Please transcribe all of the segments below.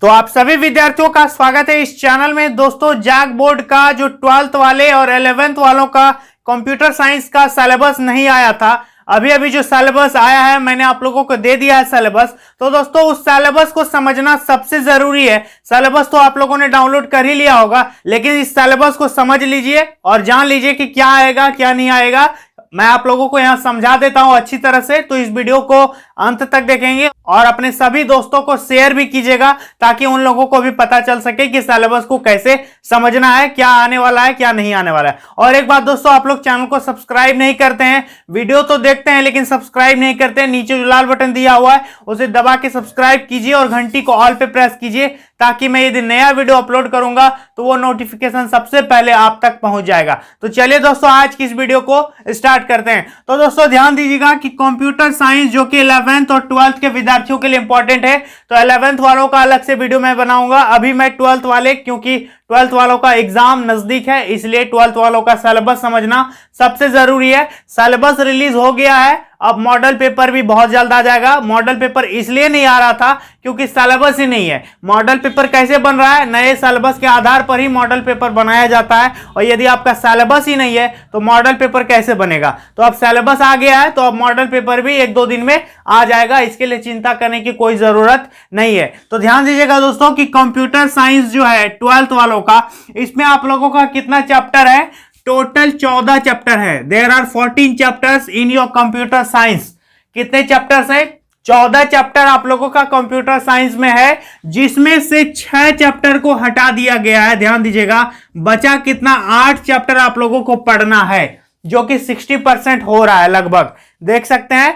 तो आप सभी विद्यार्थियों का स्वागत है इस चैनल में। दोस्तों, जैक बोर्ड का जो 12th वाले और 11th वालों का कंप्यूटर साइंस का सिलेबस नहीं आया था, अभी अभी जो सिलेबस आया है मैंने आप लोगों को दे दिया है सिलेबस। तो दोस्तों, उस सिलेबस को समझना सबसे जरूरी है। सिलेबस तो आप लोगों ने डाउनलोड कर ही लिया होगा, लेकिन इस सिलेबस को समझ लीजिए और जान लीजिए कि क्या आएगा क्या नहीं आएगा। मैं आप लोगों को यहां समझा देता हूं अच्छी तरह से, तो इस वीडियो को अंत तक देखेंगे और अपने सभी दोस्तों को शेयर भी कीजिएगा ताकि उन लोगों को भी पता चल सके कि सिलेबस को कैसे समझना है, क्या आने वाला है क्या नहीं आने वाला है। और एक बात दोस्तों, आप लोग चैनल को सब्सक्राइब नहीं करते हैं, वीडियो तो देखते हैं लेकिन सब्सक्राइब नहीं करते हैं। नीचे जो लाल बटन दिया हुआ है उसे दबा के सब्सक्राइब कीजिए और घंटी को ऑल पे प्रेस कीजिए ताकि मैं यदि नया वीडियो अपलोड करूंगा तो वो नोटिफिकेशन सबसे पहले आप तक पहुंच जाएगा। तो चलिए दोस्तों, आज की इस वीडियो को स्टार्ट करते हैं। तो दोस्तों ध्यान दीजिएगा कि कंप्यूटर साइंस जो कि 11th और 12th के विद्यार्थियों के लिए इंपॉर्टेंट है, तो 11th वालों का अलग से वीडियो मैं बनाऊंगा। अभी मैं 12th वाले, क्योंकि 12th वालों का एग्जाम नजदीक है इसलिए 12th वालों का सिलेबस समझना सबसे जरूरी है। सिलेबस रिलीज हो गया है, अब मॉडल पेपर भी बहुत जल्द आ जाएगा। मॉडल पेपर इसलिए नहीं आ रहा था क्योंकि सिलेबस ही नहीं है। मॉडल पेपर कैसे बन रहा है? नए सिलेबस के आधार पर ही मॉडल पेपर बनाया जाता है, और यदि आपका सिलेबस ही नहीं है तो मॉडल पेपर कैसे बनेगा? तो अब सिलेबस आ गया है तो अब मॉडल पेपर भी 1-2 दिन में आ जाएगा, इसके लिए चिंता करने की कोई जरूरत नहीं है। तो ध्यान दीजिएगा दोस्तों कि कंप्यूटर साइंस जो है 12th वालों का, इसमें आप लोगों का कितना चैप्टर है? टोटल 14 चैप्टर है। There are 14 chapters in your computer science. कितने चैप्टर्स है? 14 चैप्टर आप लोगों का कंप्यूटर साइंस में है, जिसमें से 6 चैप्टर को हटा दिया गया है। ध्यान दीजिएगा, बचा कितना? 8 चैप्टर आप लोगों को पढ़ना है, जो कि 60% हो रहा है लगभग। देख सकते हैं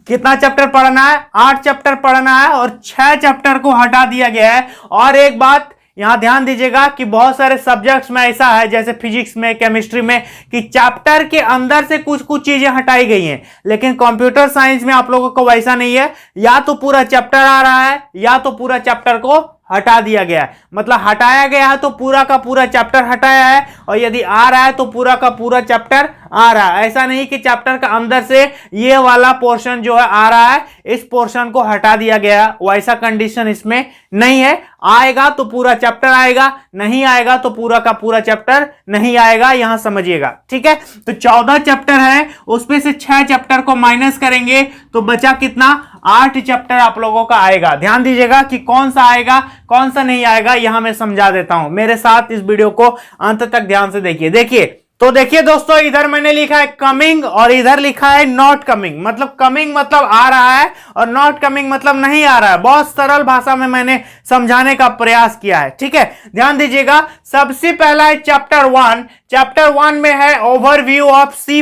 कितना चैप्टर पढ़ना है? 8 चैप्टर पढ़ना है और 6 चैप्टर को हटा दिया गया है। और एक बात यहां ध्यान दीजिएगा कि बहुत सारे सब्जेक्ट्स में ऐसा है, जैसे फिजिक्स में, केमिस्ट्री में, कि चैप्टर के अंदर से कुछ कुछ चीजें हटाई गई हैं, लेकिन कंप्यूटर साइंस में आप लोगों को वैसा नहीं है। या तो पूरा चैप्टर आ रहा है या तो पूरा चैप्टर को हटा दिया गया है। मतलब हटाया गया है तो पूरा का पूरा चैप्टर हटाया है, और यदि आ रहा है तो पूरा का पूरा चैप्टर आ रहा है। ऐसा नहीं कि चैप्टर का अंदर से ये वाला पोर्शन जो है आ रहा है, इस पोर्शन को हटा दिया गया, वैसा कंडीशन इसमें नहीं है। आएगा तो पूरा चैप्टर आएगा, नहीं आएगा तो पूरा का पूरा चैप्टर नहीं आएगा, यहां समझिएगा, ठीक है। तो 14 चैप्टर है, उसमें से 6 चैप्टर को माइनस करेंगे तो बचा कितना? 8 चैप्टर आप लोगों का आएगा। ध्यान दीजिएगा कि कौन सा आएगा कौन सा नहीं आएगा, यहां मैं समझा देता हूं। मेरे साथ इस वीडियो को अंत तक ध्यान से देखिए। तो देखिए दोस्तों, इधर मैंने लिखा है कमिंग और इधर लिखा है नॉट कमिंग। मतलब कमिंग मतलब आ रहा है और नॉट कमिंग मतलब नहीं आ रहा है। बहुत सरल भाषा में मैंने समझाने का प्रयास किया है, ठीक है। ध्यान दीजिएगा, सबसे पहला है चैप्टर 1। चैप्टर 1 में है ओवरव्यू ऑफ C++,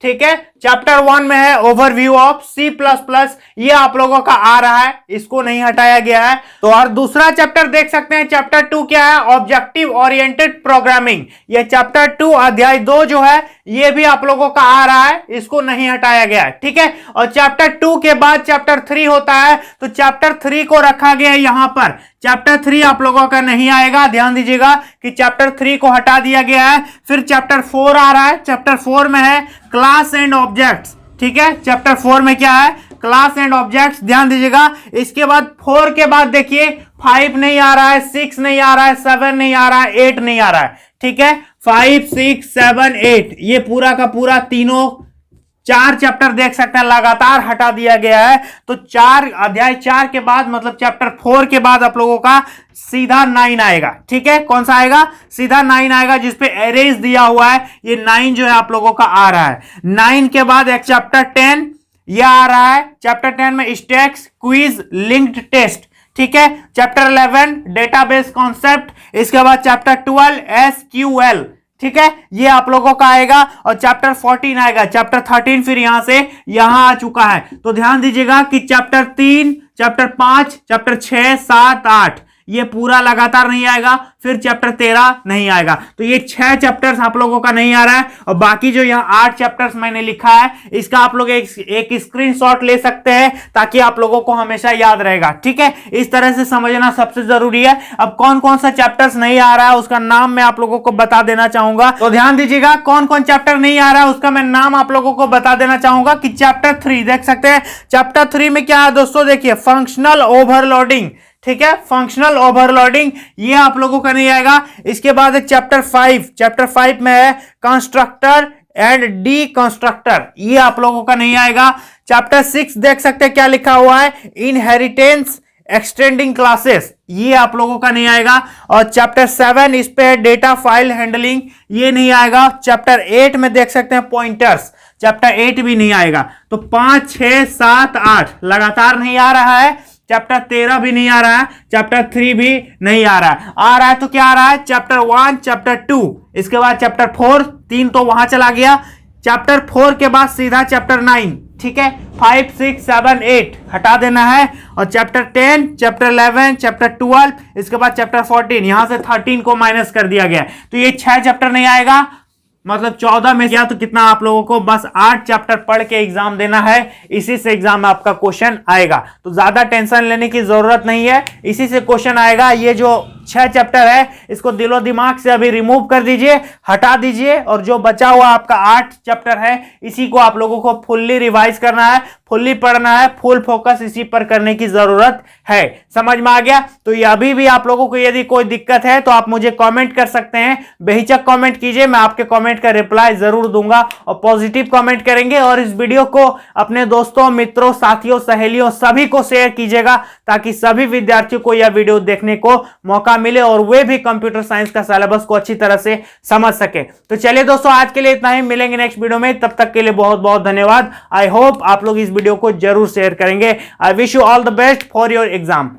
ठीक है। चैप्टर 1 में है ओवरव्यू ऑफ C++, ये आप लोगों का आ रहा है, इसको नहीं हटाया गया है। तो और दूसरा चैप्टर देख सकते हैं, चैप्टर 2 क्या है? Objective oriented programming. ये चैप्टर 2 अध्याय 2 जो है ये भी आप लोगों का आ रहा है, इसको नहीं हटाया गया है, ठीक है। और चैप्टर 2 के बाद चैप्टर 3 होता है, तो चैप्टर 3 को रखा गया है यहां पर। चैप्टर 3 आप लोगों का नहीं आएगा। ध्यान दीजिएगा कि चैप्टर 3 को हटा दिया गया है। फिर चैप्टर 4 आ रहा है। चैप्टर 4 में है क्लास एंड ऑब्जेक्ट्स, ठीक है। चैप्टर 4 में क्या है? Class and objects. ध्यान दीजिएगा, इसके बाद 4 के बाद देखिए 5 नहीं आ रहा है, 6 नहीं आ रहा है, 7 नहीं आ रहा है, 8 नहीं आ रहा है, ठीक है। 5, 6, 7, 8 ये पूरा का पूरा तीनों 4 चैप्टर देख सकते हैं लगातार हटा दिया गया है। तो अध्याय 4 के बाद मतलब चैप्टर 4 के बाद आप लोगों का सीधा 9 आएगा, ठीक है। कौन सा आएगा? सीधा 9 आएगा, जिसपे एरेज दिया हुआ है। ये 9 जो है आप लोगों का आ रहा है। 9 के बाद एक चैप्टर 10 यह आ रहा है। चैप्टर 10 में स्टैक्स, क्विज, लिंक्ड टेस्ट, ठीक है। Chapter 11 database concept. इसके बाद चैप्टर 12 SQL, ठीक है, ये आप लोगों का आएगा। और चैप्टर 14 आएगा। चैप्टर 13 फिर यहां से यहां आ चुका है। तो ध्यान दीजिएगा कि चैप्टर 3, चैप्टर 5, चैप्टर 6, 7, 8 ये पूरा लगातार नहीं आएगा। फिर चैप्टर 13 नहीं आएगा। तो ये 6 चैप्टर्स आप लोगों का नहीं आ रहा है। और बाकी जो यहाँ 8 चैप्टर्स मैंने लिखा है, इसका आप लोग एक स्क्रीनशॉट ले सकते हैं ताकि आप लोगों को हमेशा याद रहेगा, ठीक है। इस तरह से समझना सबसे जरूरी है। अब कौन कौन सा चैप्टर्स नहीं आ रहा है उसका नाम मैं आप लोगों को बता देना चाहूंगा। तो ध्यान दीजिएगा, कौन कौन चैप्टर नहीं आ रहा है उसका मैं नाम आप लोगों को बता देना चाहूंगा। कि चैप्टर 3 देख सकते हैं। चैप्टर 3 में क्या है दोस्तों? देखिए, फंक्शनल ओवरलोडिंग, ठीक है। फंक्शनल ओवरलोडिंग ये आप लोगों का नहीं आएगा। इसके बाद चैप्टर 5 में है कंस्ट्रक्टर एंड डी कंस्ट्रक्टर, ये आप लोगों का नहीं आएगा। चैप्टर 6 देख सकते हैं क्या लिखा हुआ है, इनहेरिटेंस एक्सटेंडिंग क्लासेस, ये आप लोगों का नहीं आएगा। और चैप्टर 7 इस पे है डेटा फाइल हैंडलिंग, ये नहीं आएगा। चैप्टर 8 में देख सकते हैं पॉइंटर्स, चैप्टर 8 भी नहीं आएगा। तो 5, 6, 7, 8 लगातार नहीं आ रहा है। चैप्टर 13 भी नहीं आ रहा है, चैप्टर 3 भी नहीं आ रहा है तो क्या आ रहा है, चैप्टर 1, चैप्टर 2, इसके बाद चैप्टर 4, 3 तो वहां चला गया। चैप्टर 4 के बाद सीधा चैप्टर 9, ठीक है। 5, 6, 7, 8 हटा देना है। और चैप्टर 10, चैप्टर 11, चैप्टर 12, इसके बाद चैप्टर 14, यहां से 13 को माइनस कर दिया गया। तो ये 6 चैप्टर नहीं आएगा, मतलब 14 में गया तो कितना आप लोगों को बस 8 चैप्टर पढ़ के एग्जाम देना है, इसी से एग्जाम में आपका क्वेश्चन आएगा। तो ज्यादा टेंशन लेने की जरूरत नहीं है, इसी से क्वेश्चन आएगा। ये जो 6 चैप्टर है इसको दिलो दिमाग से अभी रिमूव कर दीजिए, हटा दीजिए, और जो बचा हुआ आपका 8 चैप्टर है इसी को आप लोगों को फुल्ली रिवाइज करना है, फुल्ली पढ़ना है, फुल फोकस इसी पर करने की जरूरत है। समझ में आ गया? तो ये अभी भी आप लोगों को यदि कोई दिक्कत है तो आप मुझे कमेंट कर सकते हैं, बेहिचक कमेंट कीजिए, मैं आपके कमेंट का रिप्लाई जरूर दूंगा। और पॉजिटिव कमेंट करेंगे और इस वीडियो को अपने दोस्तों, मित्रों, साथियों, सहेलियों सभी को शेयर कीजिएगा ताकि सभी विद्यार्थियों को यह वीडियो देखने को मौका मिले और वे भी कंप्यूटर साइंस का सिलेबस को अच्छी तरह से समझ सके। तो चलिए दोस्तों, आज के लिए इतना ही, मिलेंगे नेक्स्ट वीडियो में, तब तक के लिए बहुत बहुत धन्यवाद। आई होप आप लोग इस वीडियो को जरूर शेयर करेंगे। I wish you all the best for your exam.